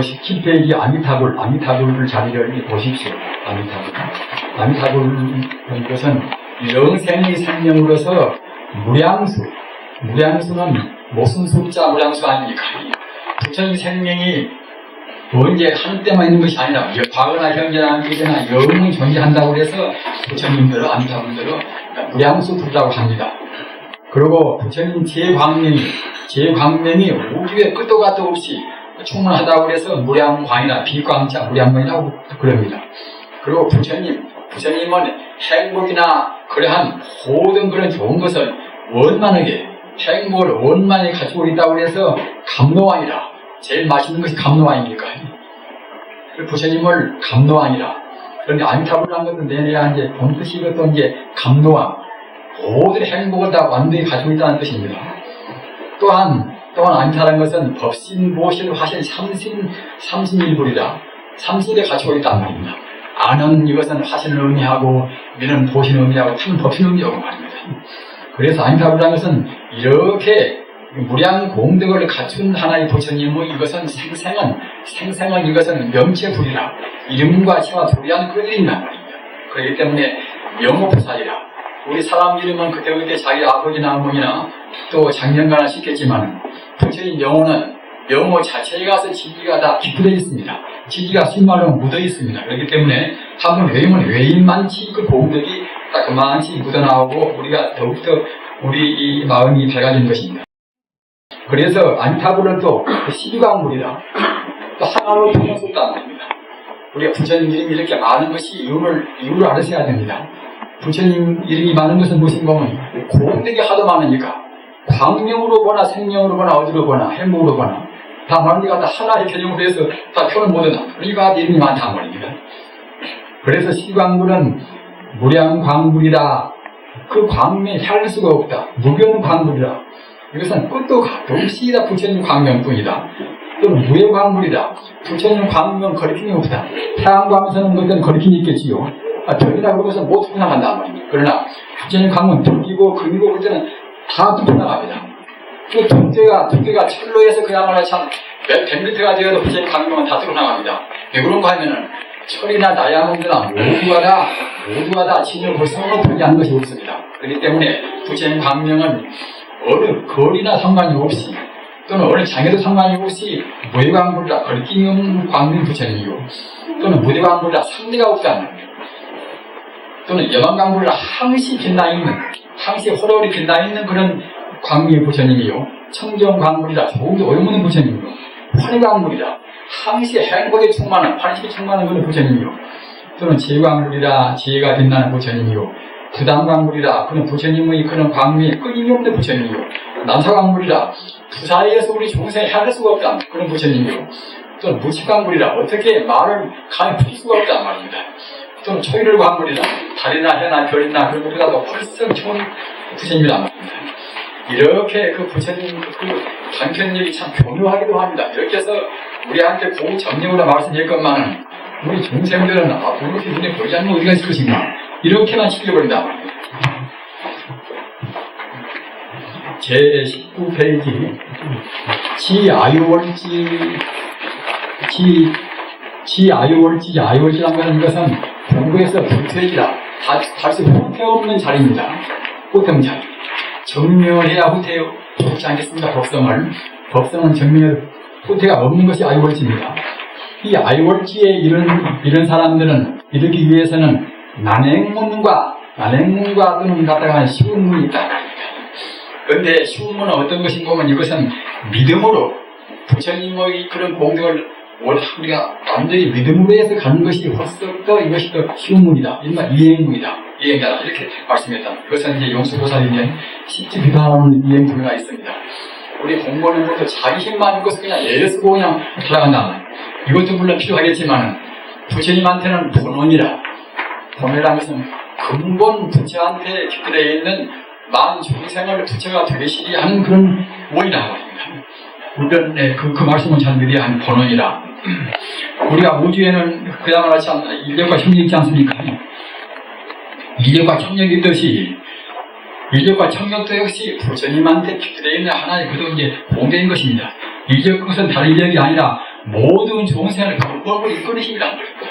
57페이지 아미타불 자리를 보십시오. 아미타불은 것은 영생의 생명으로서 무량수는 무슨 숫자 무량수 아닙니까? 부처님 생명이 언제 한 때만 있는 것이 아니라 과거나 현재나 미래나 영원히 존재한다고 해서 부처님들은 아미타불들은 무량수 부르라고 합니다. 그리고 부처님 제광명이 우주의 끝도 가도 없이 충분하다고 해서 무량광이나 비광자 무량광이라고 그럽니다. 그리고 부처님은 행복이나 그러한 모든 그런 좋은 것을 원만하게 행복을 원만히 가지고 있다고 해서 감노왕이라. 제일 맛있는 것이 감노왕이니까. 부처님을 감노왕이라. 그런데 아미타불이라는 것은 내내야 이제 본뜻이 이것도 이제 감노왕. 모든 행복을 다 완전히 가지고 있다는 뜻입니다. 또한 아미타라는 것은 법신, 보실, 화실, 삼신일불이다. 삼신에 가지고 있단 말입니다. 아는 이것은 화신을 의미하고, 미는 보신을 의미하고, 탐은 법신을 의미하고 말입니다. 그래서 아미타불이라는 것은 이렇게 무량 공덕을 갖춘 하나의 부처님의 이것은 생생은 이것은 명체불이라. 이름과 체와 도리한 그 일이란 말입니다. 그렇기 때문에 명호菩사이라. 우리 사람 이름은 그때그때 자기 아버지나 어머니나 또 장년가나 시켰지만 부처님 명호는 명호 자체에 가서 지지가 다 기프되어 있습니다. 지지가 신말로 묻어 있습니다. 그렇기 때문에 한번 외우면 외인만치 그 공덕이 딱 그만치 묻어나오고 우리가 더욱더 우리 이 마음이 밝아진 것입니다. 그래서 아미타불은 또 12광물이다. 또 하나로 통할 수 없다는 말입니다. 우리가 부처님 이름이 이렇게 많은 것이 이유를 알아서야 됩니다. 부처님 이름이 많은 것은 무엇인가 하면 공덕이 하도 많으니까 광명으로 보나 생명으로 보나 어디로 보나 행복으로 보나 다 많으니까 다 하나의 개념으로 해서 다 표현 못하나 그러니까 이름이 많다는 말입니다. 그래서 시광물은 무량광물이라. 그 광명이 할 수가 없다. 무변광물이라. 이것은 끝도 가도 없이 다 부처님 광명뿐이다. 또는 무해광물이다. 부처님 광명 거리낌이 없다. 태양광에서는 그때는 거리낌이 있겠지요. 벽이라고 그러고서 못 풀어나간단 말입니다. 그러나 부처님 광명 벽이고 금이고 그때는 다 풀어나갑니다. 그 두께가 철로에서 그야말로 참 몇 100m가 되어도 부처님 광명은 다 뚫어나갑니다. 왜 그런가 하면은 철이나 다이아몬드나 모두가 다 진을 벌써는 포기하는 것이 없습니다. 그렇기 때문에 부처님 광명은 어느 거리나 상관이 없이 또는 어느 장애도 상관이 없이 무해광물이라 걸림이 없는 광명이 부처님이고 또는 무대광물이라 상대가 없다는 겁니다. 또는 여망광물이라 항시 호로리 빛나있는 그런 광명이 부처님이요. 청정광물이라 조금도 오염없는 부처님이요. 환희광물이라 항시 행복에 충만한 환식에 충만한 그런 부처님이요. 또는 지혜광물이라 지혜가 빛나는 부처님이요. 부담광물이라 그런 부처님의 그런 광명이 끊임이 없는 부처님이요. 난사광물이라 부사에서 우리 중생이 헤아릴 수가 없다 그런 부처님이요. 또는 무치광물이라 어떻게 말을 감히 풀 수가 없단 말입니다. 또는 초일을 광물이라 달이나 해나 별이나 그런 것보다도 훨씬 좋은 부처님이란 말입니다. 이렇게 그 부처님 그 단편력이 참 교묘하기도 합니다. 이렇게 해서 우리한테 고 점령으로 말씀드릴 것만은 우리 중생들은 그렇게 눈에 보이지 않는 어디가 있을 것인가 이렇게만 시켜버린단 말입니다. 제19페이지 지아유월지라는 것은 이것은 공부에서 불퇴지라 다시 후퇴 없는 자리입니다. 후퇴 없는 자리. 정명을 해야 후퇴하지 않겠습니까? 법성은 정명을 후퇴가 없는 것이 아유월지입니다. 이 아유월지에 이런 사람들은 이르기 위해서는 난행문과 또는 갖다가 쉬운 문이 있다. 그런데 쉬운 문은 어떤 것인가 하면 이것은 믿음으로 부처님의 그런 공덕을 우리가 완전히 믿음으로 해서 가는 것이 훨씬 더 이것이 더 쉬운 문이다. 일반 이행문이다. 이행자다. 이렇게 말씀했다. 이것은 이제 용수보살이면 십지 비판하는 이행문가 있습니다. 우리 공부하는 것도 자기 힘만 있는 것을 그냥 애를 쓰고 그냥 살아간다. 이것도 물론 필요하겠지만 부처님한테는 본원이라는 것은 근본 부처한테 기쁘되어 있는 만 중생을 부처가 되시리 하는 그런 원이라고 합니다. 우리는 그 말씀은 잘 믿어야 하는 본원이라. 우리가 우주에는 그야말로 참 인력과 협력이 있지 않습니까? 인력과 협력이 있듯이 인력과 청력도 역시 부처님한테 기대되어 있는 하나의 그도 이제 공개인 것입니다. 인력 그것은 다른 인력이 아니라 모든 종생을 근본으로 이끄는 힘이란 말입니다.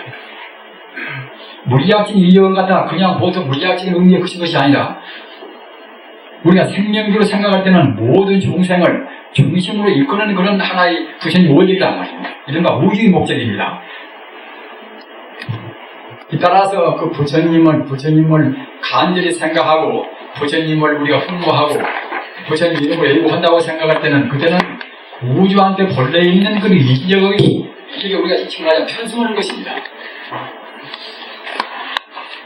물리학적인 인력을 갖다가 그냥 보통 물리학적인 의미에 그친 것이 아니라 우리가 생명주로 생각할 때는 모든 종생을 중심으로 이끄는 그런 하나의 부처님 원리란 말입니다. 이른바 우주의 목적입니다. 따라서 그 부처님을 간절히 생각하고 부처님을 우리가 흠모하고 부처님 이름을 애국한다고 생각할 때는 그때는 우주한테 본래 있는 그 이기적이 우리가 지금 편승하는 것입니다.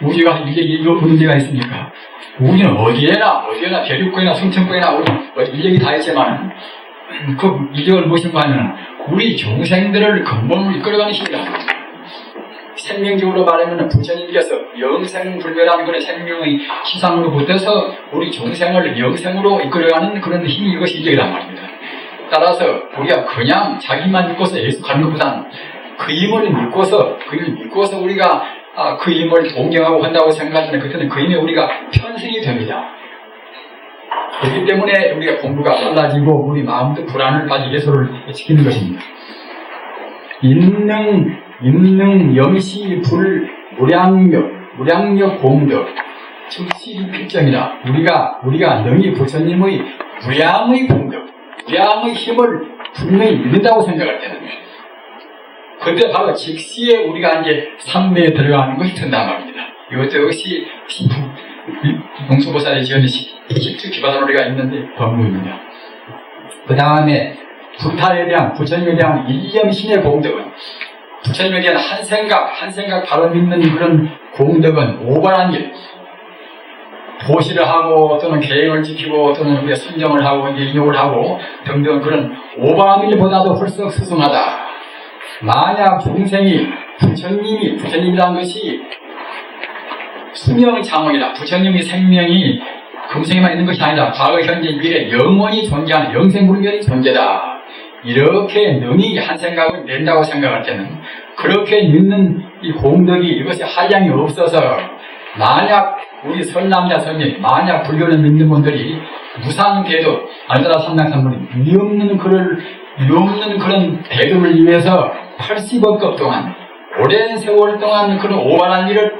우주가 이게 문제가 있습니까? 우주는 어디에나 대륙권이나 순천권이나 인력이 다 있지만 그 이력을 무엇인가 하면 우리 중생들을 근본으로 이끌어가는 힘이다. 생명적으로 말하면 부처님께서 영생불멸한 그런 생명의 희상으로 붙어서 우리 중생을 영생으로 이끌어가는 그런 힘이 이것이 이력이란 말입니다. 따라서 우리가 그냥 자기만 믿고서 예수 가는 것보다는 그 힘을 믿고서 우리가 그 힘을 동경하고 한다고 생각하면 그때는 그 힘에 우리가 편승이 됩니다. 그렇기 때문에 우리가 공부가 빨라지고 우리 마음도 불안을 빠지게 예수를 지키는 것입니다. 인능 영시 불 무량력 공덕 즉시 필정이라 우리가 능히 부처님의 무량의 공덕 무량의 힘을 분명히 믿는다고 생각할 때는 그때 바로 즉시에 우리가 이제 삼매에 들어가는 것이 된단 말입니다. 이것도 역시 용수보살의 지은 십주 기바도리가 있는데 법문입니다. 그 다음에 부처님에 대한 일념신의 공덕은 부처님에 대한 한 생각 바로 믿는 그런 공덕은 오발한 일, 보시를 하고 또는 계획을 지키고 또는 우리가 선정을 하고 인용을 하고 등등 그런 오발한 일보다도 훨씬 수승하다. 만약 중생이 부처님이라는 것이 수명장엄이다. 부처님의 생명이 금생에만 있는 것이 아니다. 과거, 현재, 미래 영원히 존재하는 영생불멸의 존재다. 이렇게 능히 한 생각을 낸다고 생각할 때는 그렇게 믿는 이 공덕이 이것이 한량이 없어서 만약 우리 선남자 선녀 만약 불교를 믿는 분들이 무상대도 알더라 삼당삼불이 위없는 그런 대도를 위해서 80억급 동안 오랜 세월 동안 그런 오만한 일을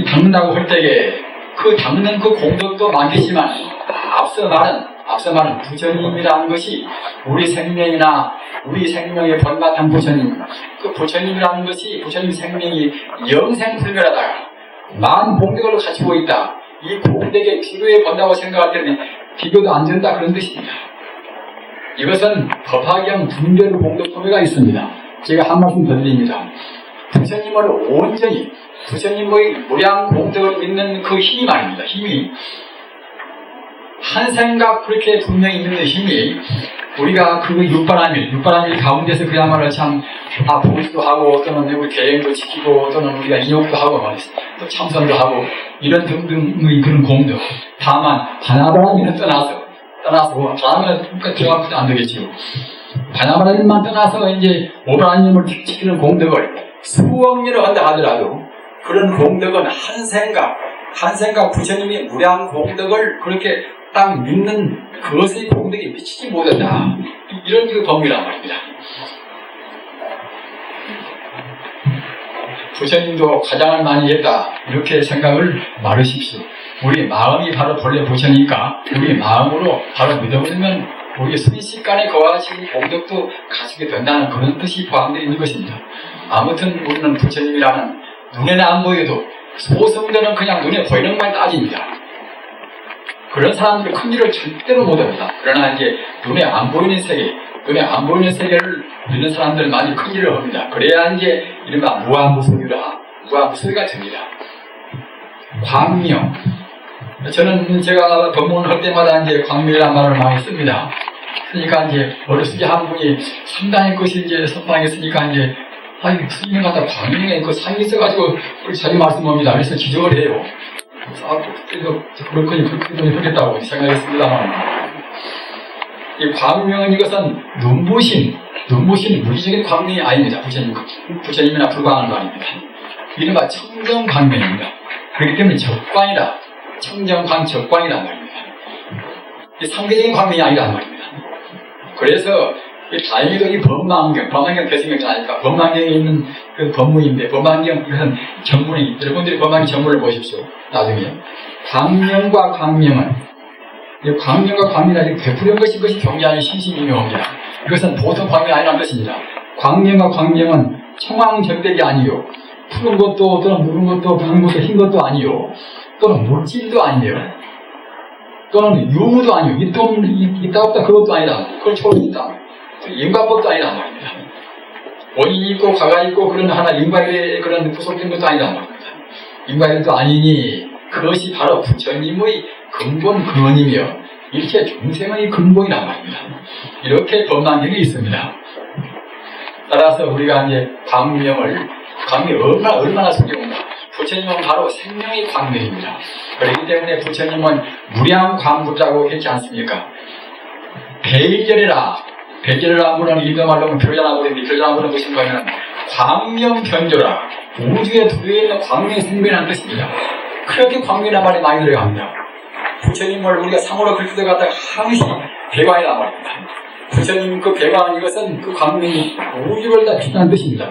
닦는다고 할 때에 그 닦는 그 공덕도 많겠지만 앞서 말은 부처님이라는 것이 우리 생명의 본바탕 부처님 그 부처님이라는 것이 부처님 생명이 영생불멸하다 많은 공덕을 가지고 있다. 이 공덕에 비교해 본다고 생각할 때는 비교도 안 된다 그런 뜻입니다. 이것은 법화경 분별 공덕 소매가 있습니다. 제가 한 말씀 더 드립니다. 부처님을 온전히 부처님의 무량 공덕을 믿는 그 힘이 말입니다. 힘이 한 생각 그렇게 분명히 믿는 힘이 우리가 그 육바라밀 가운데서 그야말로 참 보수도 하고 또는 우리 계획도 지키고 또는 우리가 인욕도 하고 또 참선도 하고 이런 등등의 그런 공덕 다만 바나바라밀을 떠나서 바나바라밀은 들어가면 안 되겠지요. 바나바라밀만 떠나서 이제 오바라밀을 지키는 공덕을 수억 년을 한다 하더라도 그런 공덕은 한 생각 부처님의 무량 공덕을 그렇게 딱 믿는 그것의 공덕이 미치지 못한다. 이런 그 법이란 말입니다. 부처님도 가장을 많이 했다. 이렇게 생각을 말하십시오. 우리 마음이 바로 본래 부처니까 우리 마음으로 바로 믿어버리면 우리 순식간에 그와 같이 공덕도 가지게 된다는 그런 뜻이 포함되어 있는 것입니다. 아무튼 우리는 부처님이라는 눈에는 안 보여도 소승들은 그냥 눈에 보이는 것만 따집니다. 그런 사람들은 큰 일을 절대로 못합니다. 그러나 이제 눈에 안 보이는 세계를 믿는 사람들은 많이 큰 일을 합니다. 그래야 이제 이른바 무아무소유가 됩니다. 광명. 저는 제가 법문을 할 때마다 이제 광명이라는 말을 많이 씁니다. 그러니까 이제 어렸을 때 한 분이 상당히 것이 이제 선방했으니까 이제 스님 갖다 광명에 그 상이 있어가지고 자기 말씀합니다. 그래서 지적을 해요. 그렇거니 그렇겠다고 생각했습니다만 이 광명은 이것은 눈부신 물리적인 광명이 아닙니다. 부처님이나 불광한 거 아닙니다. 이른바 청정광명입니다. 그렇기 때문에 적광이란 말입니다. 이 상대적인 광명이 아니란 말입니다. 그래서 다행히도 이 법망경 대승경이 아니까 법망경에 있는 그 법문인데, 법망경 이런 경문이, 여러분들이 법망경 전문을 보십시오. 나중에. 광명과 광명은, 광명과 광명이 베푸는 것이 경자의 신신이묘합니다. 이것은 보통 광명이 아니라는 뜻입니다. 광명과 광명은 청황적백이 아니요, 푸른 것도 또는 누른 것도 밝은 것도 흰 것도 아니요, 또는 물질도 아니요, 또는 유무도 아니요, 있다 없다 그것도 아니다. 그걸 초월했다. 인과법도 아니란 말입니다. 원인이 있고 과가 있고 그런 하나 인과에 그런 구속된 것도 아니란 말입니다. 인과일도 아니니 그것이 바로 부처님의 근본 근원이며 일체 중생의 근본이란 말입니다. 이렇게 법망경이 있습니다. 따라서 우리가 이제 광명이 얼마나 소중한가. 부처님은 바로 생명의 광명입니다. 그렇기 때문에 부처님은 무량광부라고 했지 않습니까? 배절이라고는 일반말로 표현하고 있는데, 표현하고는 무슨 거냐면 광명변조라, 우주에 들어있는 광명의 생명이라는 뜻입니다. 그렇게 광명이라는 말이 많이 들어갑니다. 부처님을 우리가 상호로 그렇게 들어갔다가 항상 배광이란 말입니다. 부처님 그 배광, 이것은 그 광명이 우주를 다 빛나는 뜻입니다.